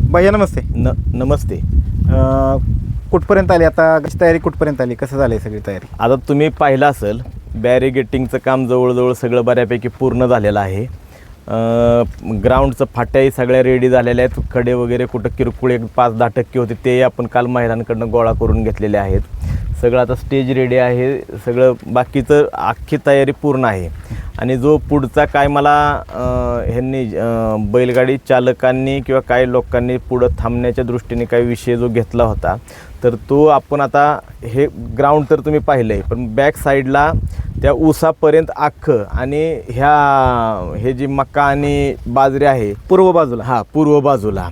भैया नमस्ते. नमस्ते. कुठपर्यंत आली आता, कशी तयारी कुठपर्यंत आली, कसं झाली सगळी तयारी? आता तुम्ही पाहिलं असेल बॅरिगेटिंगचं काम जवळजवळ सगळं बऱ्यापैकी पूर्ण झालेलं आहे. ग्राउंडचं फाट्याही सगळ्या रेडी झालेल्या आहेत. खडे वगैरे कुठं किरकोळ 5-10% होते ते आपण काल महिलांकडनं गोळा करून घेतलेले आहेत. सगळं आता स्टेज रेडी आहे. सगळं बाकीचं अख्खी तयारी पूर्ण आहे. आणि जो पुढचा काय मला ह्यांनी बैलगाडी चालकांनी किंवा काही लोकांनी पुढं थांबण्याच्या दृष्टीने काही विषय जो घेतला होता, तर तो आपण आता हे ग्राउंड तर तुम्ही पाहिलं आहे, पण बॅक साईडला त्या ऊसापर्यंत अख्खं आणि हे जी मका आणि बाजरी आहे पूर्व बाजूला, पूर्व बाजूला,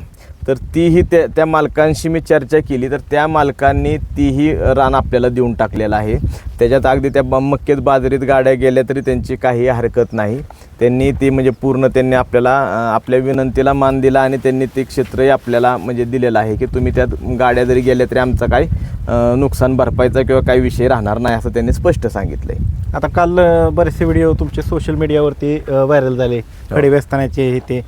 तर तीही त्या मालकांशी मी चर्चा केली, तर त्या मालकांनी तीही रान आपल्याला देऊन टाकलेलं आहे. त्याच्यात अगदी त्या मक्केत बाजरीत गाड्या गेल्या तरी त्यांची काही हरकत नाही. त्यांनी ती म्हणजे पूर्ण त्यांनी आपल्याला आपल्या विनंतीला मान दिला आणि त्यांनी ते क्षेत्रही आपल्याला म्हणजे दिलेलं आहे की तुम्ही त्यात गाड्या जरी गेल्या तरी आमचा काही नुकसान भरपाईचा किंवा काही विषय राहणार नाही असं त्यांनी स्पष्ट सांगितलं आहे. आता काल बरेचसे व्हिडिओ तुमचे सोशल मीडियावरती व्हायरल झाले, खडे वेचतानाचे हे ते.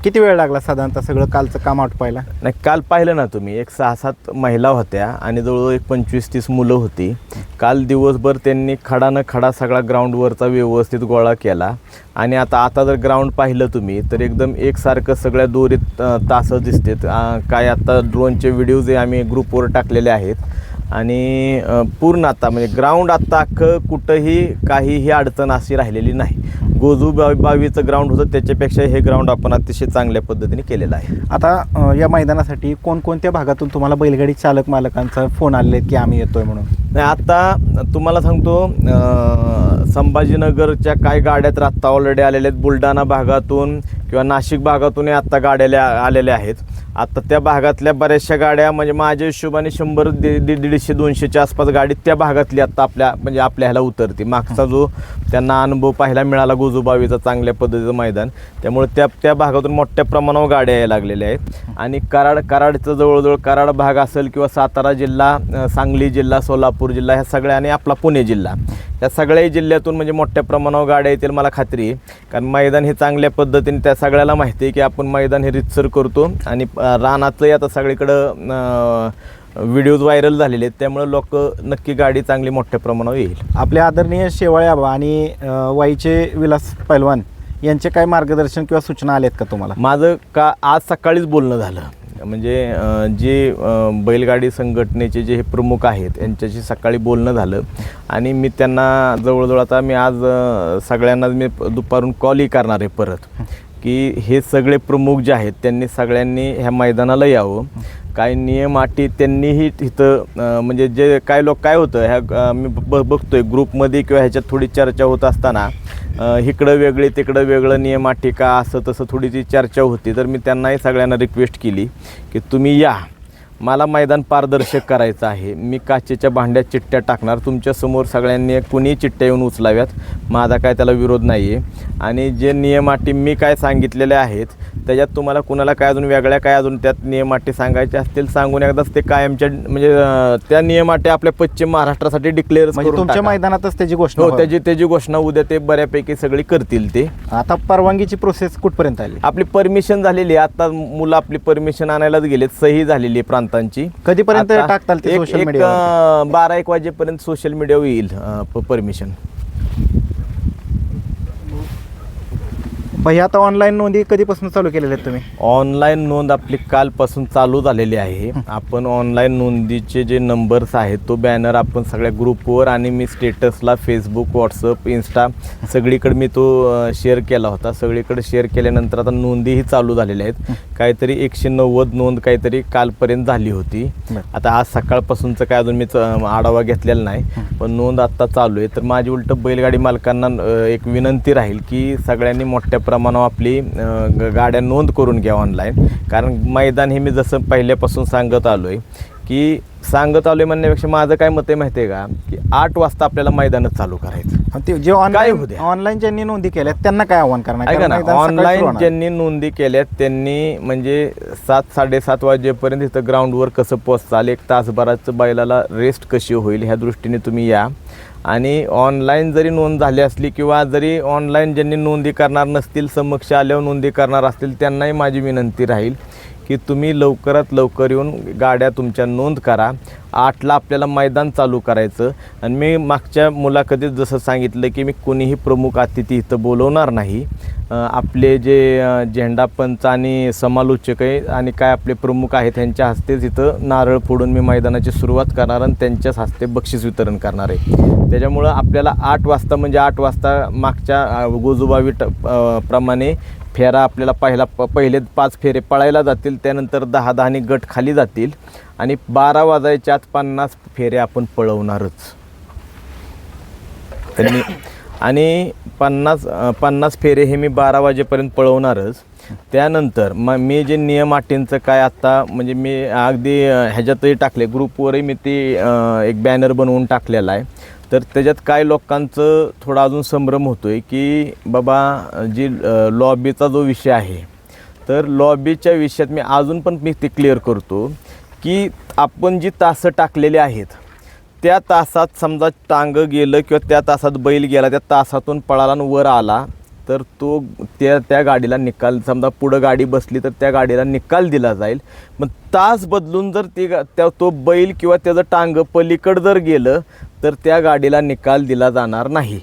किती वेळ लागला साधारणतः सगळं कालचं काम आटपायला? नाही, काल पाहिलं ना तुम्ही, एक 6-7 महिला होत्या आणि जवळजवळ एक 25-30 मुलं होती. काल दिवसभर त्यांनी खडा सगळा ग्राउंडवरचा व्यवस्थित गोळा केला. आणि आता जर ग्राउंड पाहिलं तुम्ही तर एकदम एकसारखं सगळ्या दोरीत तासं दिसतात. काय आता ड्रोनचे व्हिडिओ जे आम्ही ग्रुपवर टाकलेले आहेत. आणि पूर्ण आता म्हणजे ग्राउंड आत्ता अख्खं कुठंही काहीही अडचण अशी राहिलेली नाही. गोजूबावीचं ग्राउंड होतं त्याच्यापेक्षा हे ग्राउंड आपण अतिशय चांगल्या पद्धतीने केलेलं आहे. आता या मैदानासाठी कोणकोणत्या भागातून तुम्हाला बैलगाडी चालक मालकांचा फोन आलेले आहेत की आम्ही येतोय म्हणून? नाही, आता तुम्हाला सांगतो, संभाजीनगरच्या काय गाड्यात आत्ता ऑलरेडी आलेल्या आहेत. बुलढाणा भागातून किंवा नाशिक भागातूनही आत्ता गाड्या आलेल्या आहेत. आत्ता त्या भागातल्या बऱ्याचशा गाड्या म्हणजे माझ्या हिशोबाने 100-150-200च्या आसपास गाडी त्या भागातली आत्ता आपल्या ह्याला उतरते. मागचा जो त्यांना अनुभव पाहायला मिळाला गोजूबावीचा चांगल्या पद्धतीचं मैदान, त्यामुळे त्या भागातून मोठ्या प्रमाणावर गाड्या यायला लागलेल्या आहेत. आणि कराडचं जवळजवळ कराड भाग असेल किंवा सातारा जिल्हा, सांगली जिल्हा, सोलापूर जिल्हा, ह्या सगळ्या आणि आपला पुणे जिल्हा, या सगळ्याही जिल्ह्यातून म्हणजे मोठ्या प्रमाणावर गाड्या येतील मला खात्री आहे. कारण मैदान हे चांगल्या पद्धतीने त्या सगळ्याला माहिती आहे की आपण मैदान हे रितसर करतो. आणि रानातलंही आता सगळीकडं व्हिडिओज व्हायरल झालेले आहेत, त्यामुळे लोक नक्की गाडी चांगली मोठ्या प्रमाणावर येईल. आपले आदरणीय शेवाळे आबा आणि वाईचे विलास पैलवान यांचे काय मार्गदर्शन किंवा सूचना आलेत का तुम्हाला? माझं आज सकाळीच बोलणं झालं. म्हणजे जे बैलगाडी संघटनेचे जे हे प्रमुख आहेत यांच्याशी सकाळी बोलणं झालं. आणि मी त्यांना जवळजवळ आता मी आज सगळ्यांनाच मी दुपारून कॉलही करणार आहे परत, की हे सगळे प्रमुख जे आहेत त्यांनी सगळ्यांनी ह्या मैदानाला यावं. काय नियम अटी त्यांनीही इथं म्हणजे जे काय होतं ह्या मी बघतोय ग्रुपमध्ये किंवा ह्याच्यात थोडी चर्चा होत असताना इकडं वेगळे तिकडं वेगळं नियम अटी का असं तसं थोडीशी चर्चा होती. तर मी त्यांनाही सगळ्यांना रिक्वेस्ट केली की तुम्ही या, मला मैदान पारदर्शक करायचं आहे. मी काचेच्या भांड्यात चिठ्ठ्या टाकणार, तुमच्यासमोर सगळ्यांनी कुणी चिठ्ठ्या येऊन उचलाव्यात, माझा काय त्याला विरोध नाही आहे. आणि जे नियम अटी मी काय सांगितलेले आहेत त्याच्यात तुम्हाला कुणाला काय अजून वेगळ्या काय अजून त्यात नियम अटी सांगायचे असतील सांगून एकदाच ते कायमच्या म्हणजे त्या नियम अटी आपल्या पश्चिम महाराष्ट्रासाठी डिक्लेअर म्हणजे तुमच्या मैदानातच त्याची घोषणा? हो, त्याची घोषणा उद्या ते बऱ्यापैकी सगळी करतील. ते आता परवानगीची प्रोसेस कुठपर्यंत आली? आपली परमिशन झालेली आहे. आता मुलं आपली परमिशन आणायलाच गेलेत, सही झालेली आहे प्रांतांची. कधीपर्यंत टाकताल ते सोशल मीडिया? 12-1 वाजेपर्यंत सोशल मीडियावर येईल परमिशन. भैया आता ऑनलाईन नोंदी कधीपासून चालू केलेल्या आहेत तुम्ही? ऑनलाईन नोंद आपली कालपासून चालू झालेली आहे. आपण ऑनलाईन नोंदीचे जे नंबर्स आहेत तो बॅनर आपण सगळ्या ग्रुपवर आणि मी स्टेटसला फेसबुक, व्हॉट्सअप, इंस्टा सगळीकडे मी तो शेअर केला होता. सगळीकडे शेअर केल्यानंतर आता नोंदीही चालू झालेल्या आहेत. काहीतरी 190 नोंद काहीतरी कालपर्यंत झाली होती. आता आज सकाळपासूनचं काय अजून मी आढावा घेतलेला नाही, पण नोंद आत्ता चालू आहे. तर माझी उलट बैलगाडी मालकांना एक विनंती राहील की सगळ्यांनी मोठ्या प्रमाणावर आपली गाड्या नोंद करून घ्या ऑनलाईन. कारण मैदान हे मी जसं पहिल्यापासून सांगत आलो आहे म्हणण्यापेक्षा माझं काय मत आहे माहिती आहे का, की 8 वाजता आपल्याला मैदानच चालू करायचं. ते जे ऑनलाईन ज्यांनी नोंदी केल्या त्यांना काय आव्हान करणार? ऐका ना, ऑनलाईन ज्यांनी नोंदी केल्यात त्यांनी म्हणजे 7-7:30 वाजेपर्यंत इथं ग्राउंडवर कसं पोहोचाल, 1 तासभराचं बैलाला रेस्ट कशी होईल ह्या दृष्टीने तुम्ही या. आणि ऑनलाईन जरी नोंद झाली असली किंवा जरी ऑनलाईन ज्यांनी नोंदी करणार नसतील, समक्ष आल्यावर नोंदी करणार असतील, त्यांनाही माझी विनंती राहील की तुम्ही लवकरात लवकर येऊन गाड्या तुमच्या नोंद करा. 8ला आपल्याला मैदान चालू करायचं. आणि मी मागच्या मुलाखतीत जसं सांगितलं की मी कोणीही प्रमुख अतिथी इथं बोलवणार नाही. आपले जे झेंडापंच आणि समालोचक आहे आणि काय आपले प्रमुख आहेत त्यांच्या हस्तेच इथं नारळ फोडून मी मैदानाची सुरुवात करणार आणि त्यांच्याच हस्ते बक्षीस वितरण करणार आहे. त्याच्यामुळं आपल्याला 8 वाजता म्हणजे 8 वाजता मागच्या गोजूबावी प्रमाणे फेरा आपल्याला पहिले 5 फेरे पळायला जातील. त्यानंतर 10-10 गट खाली जातील आणि 12 वाजायच्या आत 50 फेरे आपण पळवणारच. आणि 50 फेरे हे मी 12 वाजेपर्यंत पळवणारच. त्यानंतर मी जे नियम अटींचं काय आत्ता म्हणजे मी अगदी ह्याच्यातही टाकले, ग्रुपवरही मी ते एक बॅनर बनवून टाकलेला आहे. तर त्याच्यात काय लोकांचं थोडा अजून संभ्रम होतो आहे की बाबा जी लॉबीचा जो विषय आहे, तर लॉबीच्या विषयात मी अजून पण मी ते क्लिअर करतो की आपण जी तासं टाकलेली आहेत त्या तासात समजा टांग गेलं किंवा त्या तासात बैल गेला, त्या तासातून पळाला आणि वर आला तर तो त्या गाडीला निकाल, समजा पुढं गाडी बसली तर त्या गाडीला निकाल दिला जाईल. मग तास बदलून जर तो बैल किंवा त्याचं टांग पलीकडं जर गेलं तर त्या गाडीला निकाल दिला जाणार नाही.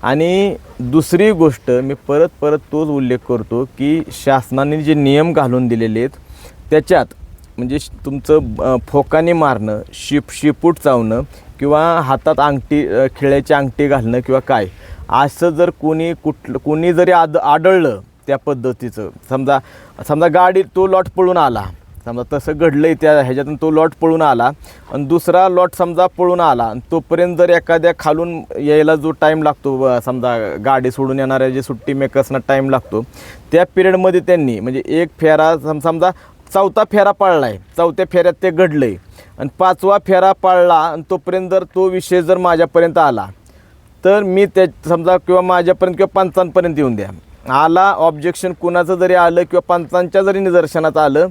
आणि दुसरी गोष्ट मी परत तोच उल्लेख करतो की शासनाने जे नियम घालून दिलेले आहेत त्याच्यात म्हणजे तुमचं फोकाने मारणं, शिपूट चावणं किंवा हातात अंगठी, खिळ्याची अंगठी घालणं किंवा काय असं जर कोणी जरी आढळलं त्या पद्धतीचं, समजा गाडी तो लॉट पळून आला, समजा तसं घडलं आहे त्या ह्याच्यातून तो लॉट पळून आला आणि दुसरा लॉट समजा पळून आला आणि तोपर्यंत जर एखाद्या खालून यायला जो टाईम लागतो, समजा गाडी सोडून येणाऱ्या जे सुट्टी मेकर्सना टाईम लागतो, त्या पिरियडमध्ये त्यांनी म्हणजे एक फेरा समजा 4था फेरा पाळला आहे, 4थ्या फेऱ्यात ते घडलं आहे आणि 5वा फेरा पाळला आणि तोपर्यंत जर तो विषय जर माझ्यापर्यंत आला तर मी त्या समजा किंवा माझ्यापर्यंत किंवा पंचांपर्यंत येऊन द्या, आला ऑब्जेक्शन कुणाचं जरी आलं किंवा पंचांच्या जरी निदर्शनात आलं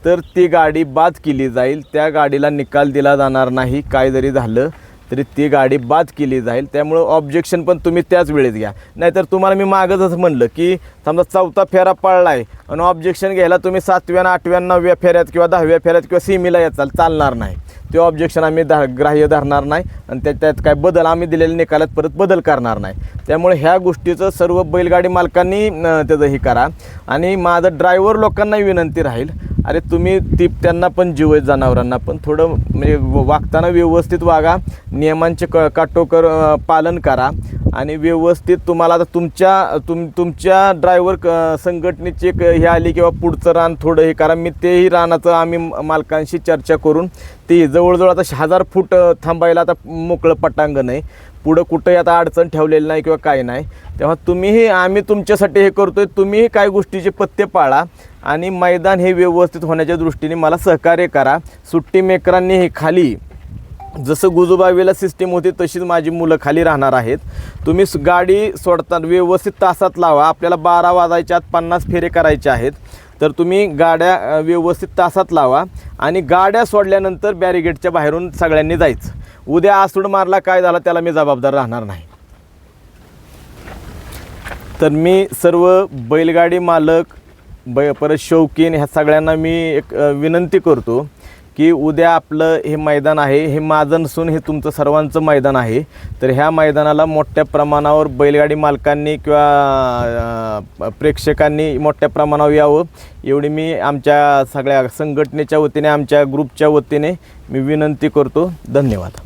तर ती गाडी बाद केली जाईल. त्या गाडीला निकाल दिला जाणार नाही. काय जरी झालं तरी ती गाडी बाद केली जाईल. त्यामुळं ऑब्जेक्शन पण तुम्ही त्याच वेळेत घ्या. नाहीतर तुम्हाला मी मागच असं म्हणलं की समजा 4था फेरा पळला आहे आणि ऑब्जेक्शन घ्यायला तुम्ही 7व्या, 8व्या, 9व्या फेऱ्यात किंवा 10व्या फेऱ्यात किंवा सीमीला याचाल, चालणार नाही. ते ऑब्जेक्शन आम्ही ग्राह्य धरणार नाही आणि त्यात काय बदल आम्ही दिलेल्या निकालात परत बदल करणार नाही. त्यामुळे ह्या गोष्टीचं सर्व बैलगाडी मालकांनी त्याचं हे करा. आणि माझं ड्रायव्हर लोकांना विनंती राहील, अरे तुम्ही त्यांना पण जीव आहेत, जनावरांना पण थोडं म्हणजे वागताना व्यवस्थित वागा, नियमांचे काटेकोर पालन करा आणि व्यवस्थित तुम्हाला आता तुमच्या ड्रायव्हर संघटनेची हे आली किंवा पुढचं रान थोडं हे करा. मी तेही रानाचं आम्ही मालकांशी चर्चा करून ते जवळजवळ आता 1000 फूट थांबायला आता मोकळं पटांगण आहे, पुढं कुठंही आता अडचण ठेवलेली नाही किंवा काही नाही. तेव्हा तुम्हीही आम्ही तुमच्यासाठी हे करतोय, तुम्हीही काय गोष्टीचे पत्ते पाळा आणि मैदान हे व्यवस्थित होण्याच्या दृष्टीने मला सहकार्य करा. सुट्टी मेकरांनी हे खाली जसं गुजूबावीला सिस्टीम होती तशीच माझी मुलं खाली राहणार आहेत. तुम्ही गाडी सोडताना व्यवस्थित तासात लावा. आपल्याला 12 वाजायच्या आत 50 फेरे करायचे आहेत, तर तुम्ही गाड्या व्यवस्थित तासात लावा आणि गाड्या सोडल्यानंतर बॅरिगेटच्या बाहेरून सगळ्यांनी जायचं. उद्या आसूड मारला काय झाला त्याला मी जबाबदार राहणार नाही. तर मी सर्व बैलगाडी मालक परत शौकीन ह्या सगळ्यांना मी एक विनंती करतो की उद्या आपलं हे मैदान आहे, हे माझं नसून हे तुमचं सर्वांचं मैदान आहे. तर ह्या मैदानाला मोठ्या प्रमाणावर बैलगाडी मालकांनी किंवा प्रेक्षकांनी मोठ्या प्रमाणावर यावं एवढी मी आमच्या सगळ्या संघटनेच्या वतीने, आमच्या ग्रुपच्या वतीने मी विनंती करतो. धन्यवाद.